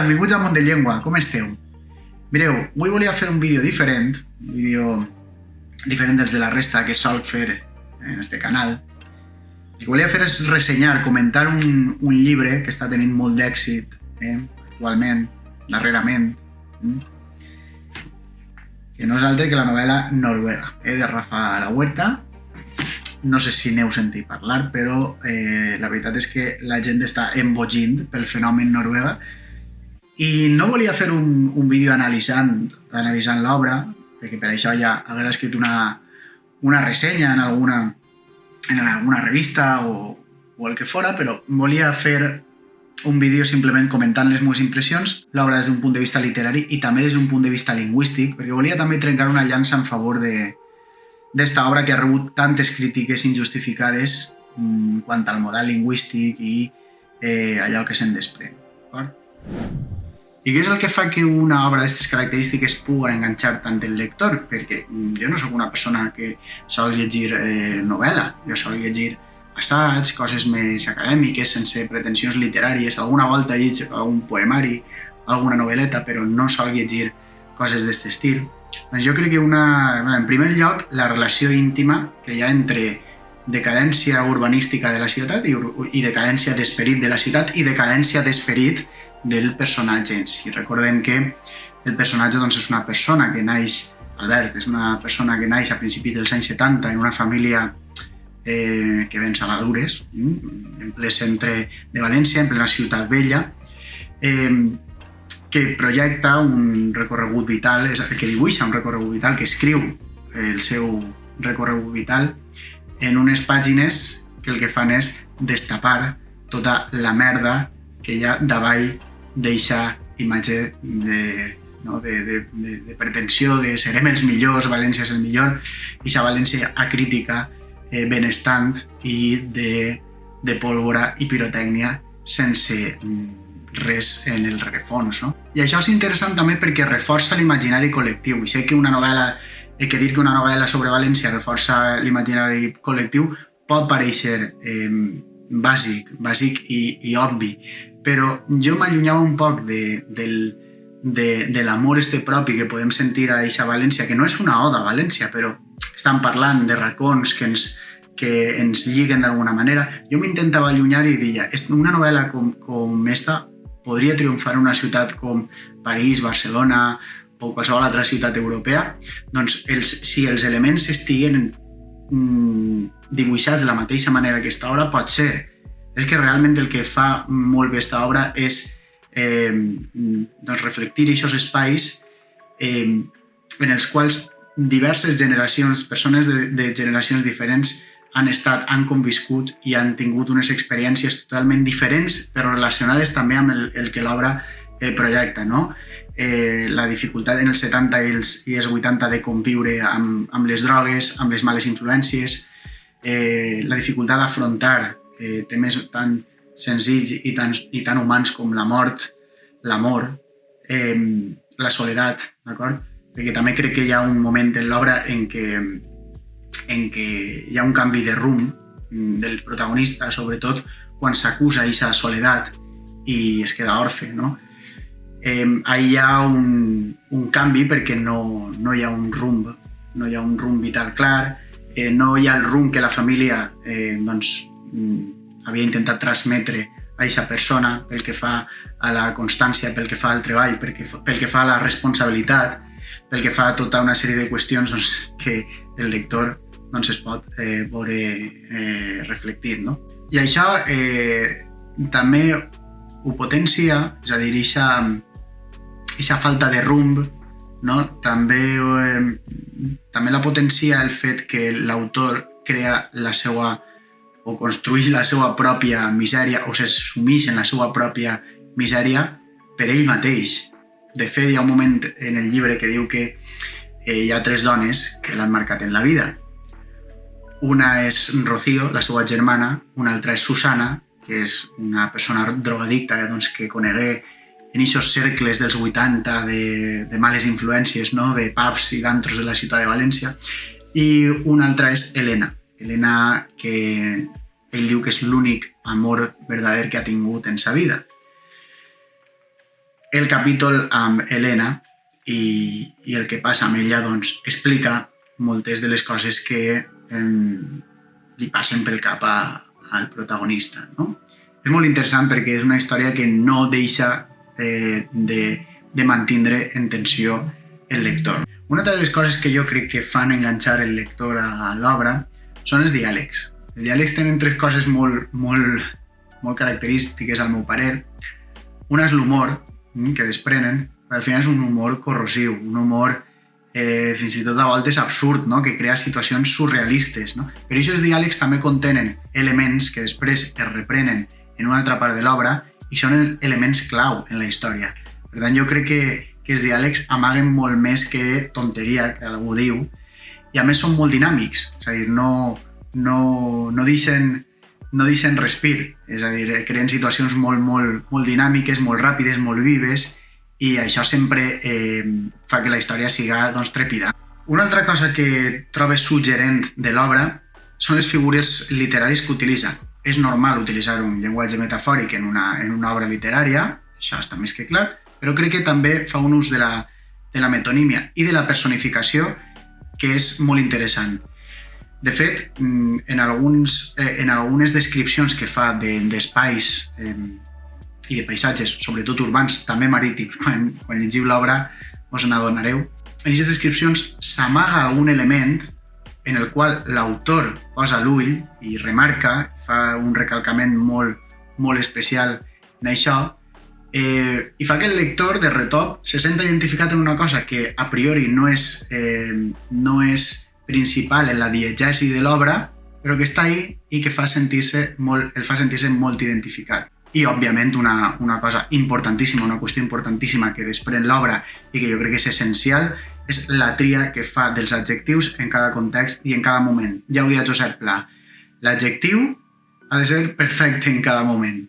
benvinguts al Món de Llengua, com esteu? Mireu, avui volia fer un vídeo diferent dels de la resta que solc fer en este canal. El que volia fer és ressenyar, comentar un llibre que està tenint molt d'èxit actualment, darrerament, que no és altre que la novel·la Noruega, de Rafa La Huerta. No sé si n'heu sentit parlar, però la veritat és que la gent està embogint pel fenomen Noruega i no volia fer un vídeo analitzant l'obra, perquè per això ja hagués escrit una ressenya en alguna revista o el que fora, però volia fer un vídeo simplement comentant les meves impressions, l'obra des d'un punt de vista literari i també des d'un punt de vista lingüístic, perquè volia també trencar una llança en favor d'esta obra que ha rebut tantes crítiques injustificades quant al model lingüístic i allò que se'n desprèn. I què és el que fa que una obra d'aquestes característiques pugui enganxar tant el lector? Perquè jo no sóc una persona que sol llegir novel·la, jo sol llegir assaig, coses més acadèmiques, sense pretensions literàries, alguna volta llegir algun poemari, alguna novel·leta, però no sol llegir coses d'aquest estil. Doncs jo crec que en primer lloc, la relació íntima que hi ha entre decadència urbanística de la ciutat i decadència d'esperit de la ciutat i decadència d'esperit del personatge en si. Recordem que el personatge és una persona que naix, Albert, és una persona que naix a principis dels anys 70 en una família que ven saladures, en ple centre de València, en plena ciutat vella, que projecta un recorregut vital, que dibuixa un recorregut vital, que escriu el seu recorregut vital en unes pàgines que el que fan és destapar tota la merda que hi ha davall d'eixa imatge de pretensió de serem els millors, València és el millor, eixa València acrítica, benestant i de pólvora i pirotècnia sense res en el rerefons. I això és interessant també perquè reforça l'imaginari col·lectiu. I sé que dir que una novel·la sobre València reforça l'imaginari col·lectiu pot parèixer bàsic i obvi, però jo m'allunyava un poc de l'amor propi que podem sentir a eixa València, que no és una oda a València, però estan parlant de racons que ens lliguen d'alguna manera. Jo m'intentava allunyar i dir, una novel·la com esta podria triomfar en una ciutat com París, Barcelona o qualsevol altra ciutat europea, doncs si els elements estiguen dibuixats de la mateixa manera que aquesta obra, pot ser. És que realment el que fa molt bé aquesta obra és reflectir aquests espais en els quals diverses generacions, persones de generacions diferents han conviscut i han tingut unes experiències totalment diferents, però relacionades també amb el que l'obra projecta. La dificultat en els 70 i els 80 de conviure amb les drogues, amb les males influències, la dificultat d'afrontar temes tan senzills i tan humans com la mort, l'amor, la soledat, d'acord? Perquè també crec que hi ha un moment en l'obra en què hi ha un canvi de rumb del protagonista, sobretot quan s'acusa aquesta soledat i es queda orfe, no? Ahí hi ha un canvi perquè no hi ha un rumb vital clar, no hi ha el rumb que la família havia intentat transmetre a aquesta persona pel que fa a la constància, pel que fa al treball, pel que fa a la responsabilitat, pel que fa a tota una sèrie de qüestions que el lector es pot veure reflectit. I això també ho potencia, és a dir, aquesta falta de rumb, també la potencia el fet que l'autor crea o construeix la seva pròpia misèria o se sumeix en la seva pròpia misèria per ell mateix. De fet, hi ha un moment en el llibre que diu que hi ha 3 dones que l'han marcat en la vida. Una és Rocío, la seva germana, una altra és Susana, que és una persona drogadicta que conegué en aquests cercles dels 80 de males influències, de pubs i d'antros de la ciutat de València, i una altra és Helena, que ell diu que és l'únic amor verdader que ha tingut en sa vida. El capítol amb Helena i el que passa amb ella doncs, explica moltes de les coses que li passen pel cap al protagonista. No? És molt interessant perquè és una història que no deixa de mantindre en tensió el lector. Una de les coses que jo crec que fan enganxar el lector a l'obra són els diàlegs. Els diàlegs tenen tres coses molt característiques al meu parer. Una és l'humor que desprenen, però al final és un humor corrosiu, un humor fins i tot a voltes absurd, no? Que crea situacions surrealistes. No? Però aquests diàlegs també contenen elements que després es reprenen en una altra part de l'obra i són elements clau en la història. Per tant, jo crec que els diàlegs amaguen molt més que tonteria, que algú diu, i a més són molt dinàmics, és a dir, no deixen respir, és a dir, creen situacions molt dinàmiques, molt ràpides, molt vives, i això sempre fa que la història siga doncs, trepidant. Una altra cosa que trobes suggerent de l'obra són les figures literàries que utilitza. És normal utilitzar un llenguatge metafòric en una obra literària, això està més que clar, però crec que també fa un ús de la metonímia i de la personificació que és molt interessant. De fet, en algunes descripcions que fa d'espais i de paisatges, sobretot urbans, també marítims, quan llegiu l'obra us n'adonareu, en aquestes descripcions s'amaga algun element en el qual l'autor posa l'ull i remarca, fa un recalcament molt especial en això, i fa que el lector de retop se senta identificat en una cosa que a priori no és principal en la diegesi de l'obra, però que està ahí i que el fa sentir-se molt identificat. I, òbviament, una cosa importantíssima, una qüestió importantíssima que desprèn l'obra i que jo crec que és essencial, és la tria que fa dels adjectius en cada context i en cada moment. Ja ho deia Josep Pla, l'adjectiu ha de ser perfecte en cada moment,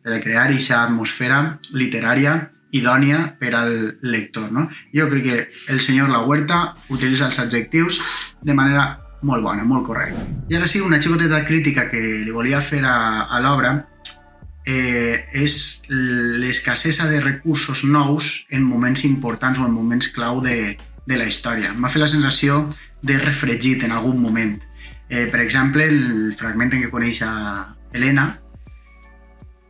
per a crear aquesta atmosfera literària idònia per al lector. No? Jo crec que el senyor La Huerta utilitza els adjectius de manera molt bona, molt correcta. I ara sí, una xicoteta crítica que li volia fer a l'obra és l'escassesa de recursos nous en moments importants o en moments clau de la història. M'ha fet la sensació de refregit en algun moment. Per exemple, el fragment en què coneix a Helena,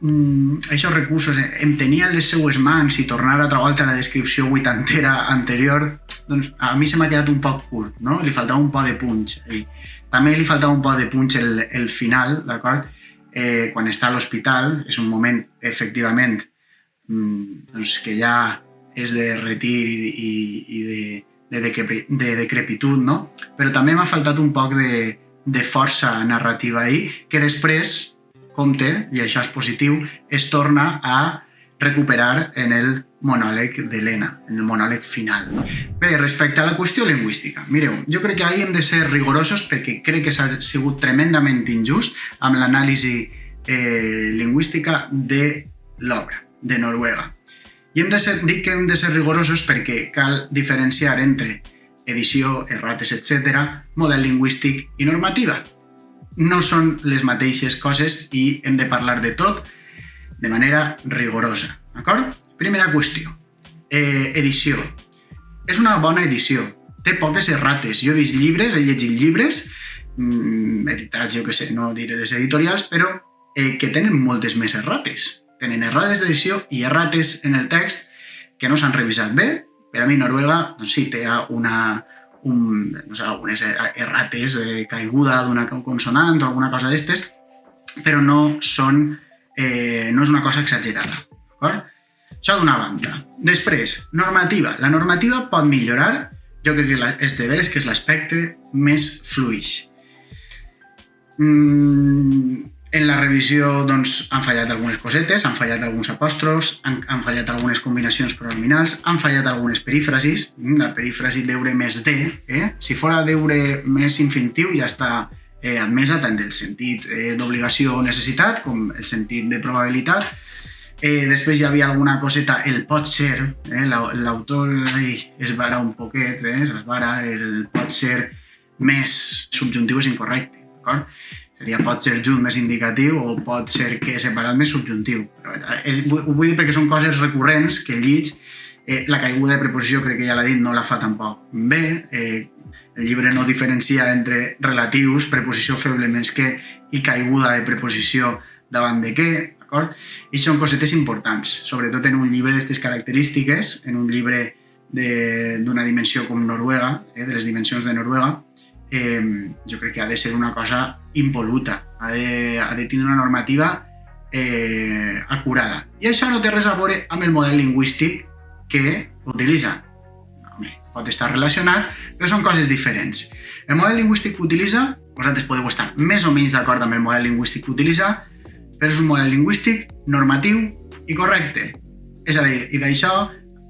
aquests recursos, em tenia les seues mans i tornar a trobar a la descripció vuitantera anterior, doncs a mi se m'ha quedat un poc curt, no? Li faltava un poc de punx. També li faltava un poc de punx el final, d'acord? Quan està a l'hospital, és un moment, efectivament, que ja és de retir i de decrepitud, no? Però també m'ha faltat un poc de força narrativa ahí, que després, compte, i això és positiu, es torna a recuperar en el monòleg d'Helena, en el monòleg final. No? Bé, respecte a la qüestió lingüística, mireu, jo crec que ahí hem de ser rigorosos perquè crec que s'ha sigut tremendament injust amb l'anàlisi lingüística de l'obra, de Noruega. I dic que hem de ser rigorosos perquè cal diferenciar entre edició, errates, etc., model lingüístic i normativa. No són les mateixes coses i hem de parlar de tot de manera rigorosa. D'acord? Primera qüestió. Edició. És una bona edició. Té poques errates. Jo he vist llibres, he llegit llibres, editats, jo què sé, no diré les editorials, però que tenen moltes més errates. Tenen errates d'edició i errates en el text que no s'han revisat bé. Per a mi, Noruega, doncs sí, té algunes errates, caiguda d'una consonant o alguna cosa d'estes, però no és una cosa exagerada. D'acord? Això d'una banda. Després, normativa. La normativa pot millorar, jo crec que és de veres que és l'aspecte més fluix. En la revisió doncs, han fallat algunes cosetes, han fallat alguns apòstrofs, han fallat algunes combinacions pronominals, han fallat algunes perífrasis, la perífrasi deure més de, si fora deure més infinitiu ja està admesa tant del sentit d'obligació o necessitat com el sentit de probabilitat. Després hi havia alguna coseta, el pot ser, l'autor es vara un poquet, el pot ser més subjuntiu és incorrecte, d'acord? Pot ser junt més indicatiu o pot ser que separat més subjuntiu. Ho vull dir perquè són coses recurrents que el lliig, la caiguda de preposició crec que ja l'ha dit, no la fa tampoc bé. El llibre no diferencia entre relatius, preposició feble més que, i caiguda de preposició davant de què, d'acord? I són cosetes importants, sobretot en un llibre d'aquestes característiques, en un llibre d'una dimensió com Noruega, de les dimensions de Noruega, jo crec que ha de ser una cosa impol·luta, ha de tenir una normativa acurada. I això no té res a veure amb el model lingüístic que utilitza. Pot estar relacionat, però són coses diferents. El model lingüístic que utilitza, vosaltres podeu estar més o menys d'acord amb el model lingüístic que utilitza, però és un model lingüístic normatiu i correcte. És a dir, i d'això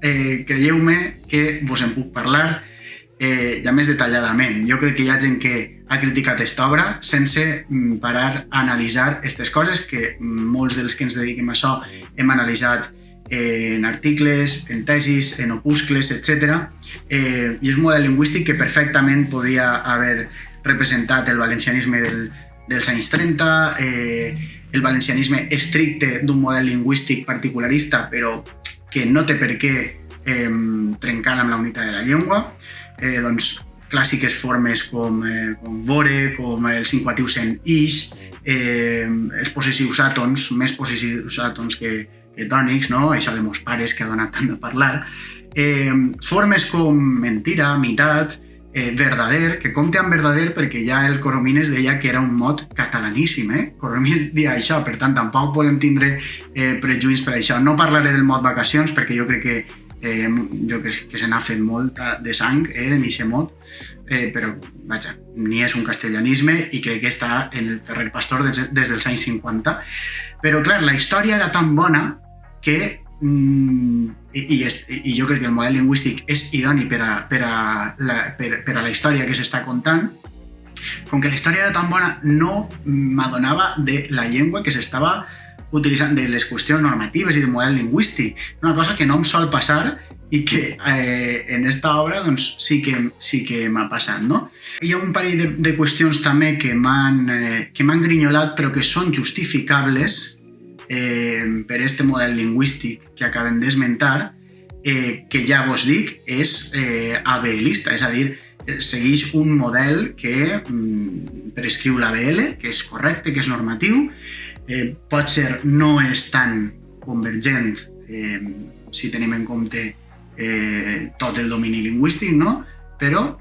creieu-me que vos en puc parlar ja més detalladament. Jo crec que hi ha gent que ha criticat aquesta obra sense parar a analitzar aquestes coses que molts dels que ens dediquem a això hem analitzat en articles, en tesis, en opuscles, etc. I és un model lingüístic que perfectament podria haver representat el valencianisme dels anys 30, el valencianisme estricte d'un model lingüístic particularista, però que no té per què trencar amb la unitat de la llengua, doncs clàssiques formes com vore, com els singuatius en ix, els possessius àtons, més possessius àtons que tònics, no? Això de mos pares que ha donat tant de parlar. Formes com mentira, mitat, verdader, que compte amb verdader perquè ja el Coromines deia que era un mot catalaníssim. Coromines deia això, per tant tampoc podem tindre prejuïts per això. No parlaré del mot vacacions perquè jo crec que se n'ha fet molt de sang en aquest mot, però vaja, ni és un castellanisme i crec que està en el Ferrer Pastor des dels anys 50. Però clar, la història era tan bona que, i jo crec que el model lingüístic és idoni per a la història que s'està contant, com que la història era tan bona no m'adonava de la llengua que s'estava utilitzant, de les qüestions normatives i de model lingüístic. Una cosa que no em sol passar i que en esta obra doncs, sí que m'ha passat. No? Hi ha un parell de qüestions també que m'han grinyolat però que són justificables per este model lingüístic que acabem d'esmentar, que ja vos dic és ABLista, és a dir, segueix un model que prescriu l'ABL, que és correcte, que és normatiu, potser no és tan convergent si tenim en compte tot el domini lingüístic, no? Però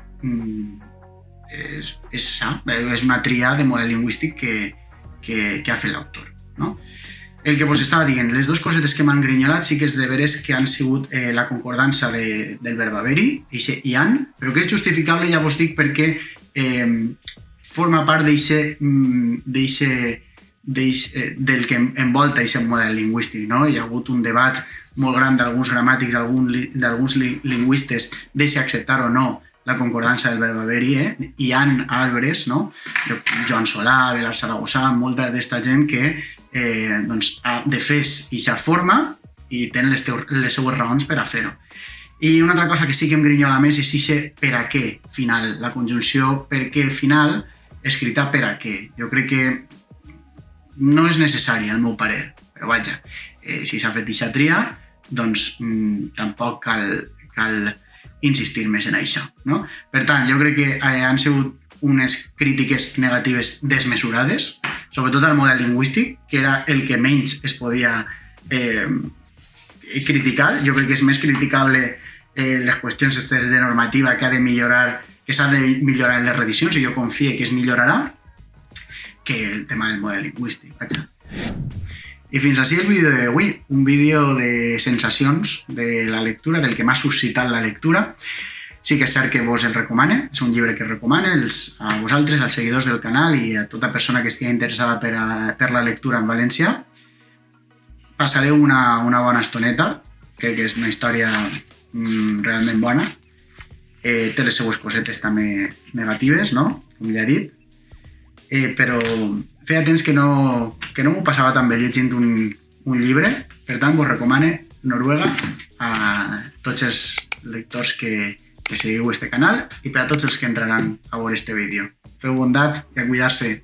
és una tria de model lingüístic que ha fet l'autor. No? El que vos estava dient, les dues cosetes que m'han grinyolat sí que és de veres que han sigut la concordança del verb haver-hi, eixe ian, però que és justificable, ja vos dic, perquè forma part del que envolta aquest model lingüístic. No? Hi ha hagut un debat molt gran d'alguns gramàtics, d'alguns lingüistes, de si acceptar o no la concordança del verb haver-hi. Hi ha arbres, no? Joan Solà, Belar Saragossà, molta d'esta gent que ha defès aquesta forma i tenen les seues raons per a fer-ho. I una altra cosa que sí que em grinyola més és aquest per a què final, la conjunció per què final, escrita per a què. Jo crec que no és necessari, al meu parer, però vaja, si s'ha fet aquesta tria, doncs tampoc cal insistir més en això. No? Per tant, jo crec que han sigut unes crítiques negatives desmesurades, sobretot al model lingüístic, que era el que menys es podia criticar. Jo crec que és més criticable les qüestions de normativa que s'ha de millorar en les reedicions, i jo confio que es millorarà, que el tema del model lingüístic. Vaja. I fins així el vídeo d'avui, un vídeo de sensacions de la lectura, del que m'ha suscitat la lectura. Sí que és cert que vos el recomane, és un llibre que recomane a vosaltres, als seguidors del canal i a tota persona que estigui interessada per la lectura en valencià. Passareu una bona estoneta, crec que és una història realment bona. Té les seues cosetes també negatives, no? Com ja he dit. Però feia temps que no m'ho passava tan bé llegint un llibre, per tant vos recomane Noruega a tots els lectors que seguiu este canal i per a tots els que entraran a veure este vídeo. Feu bondat i a cuidar-se.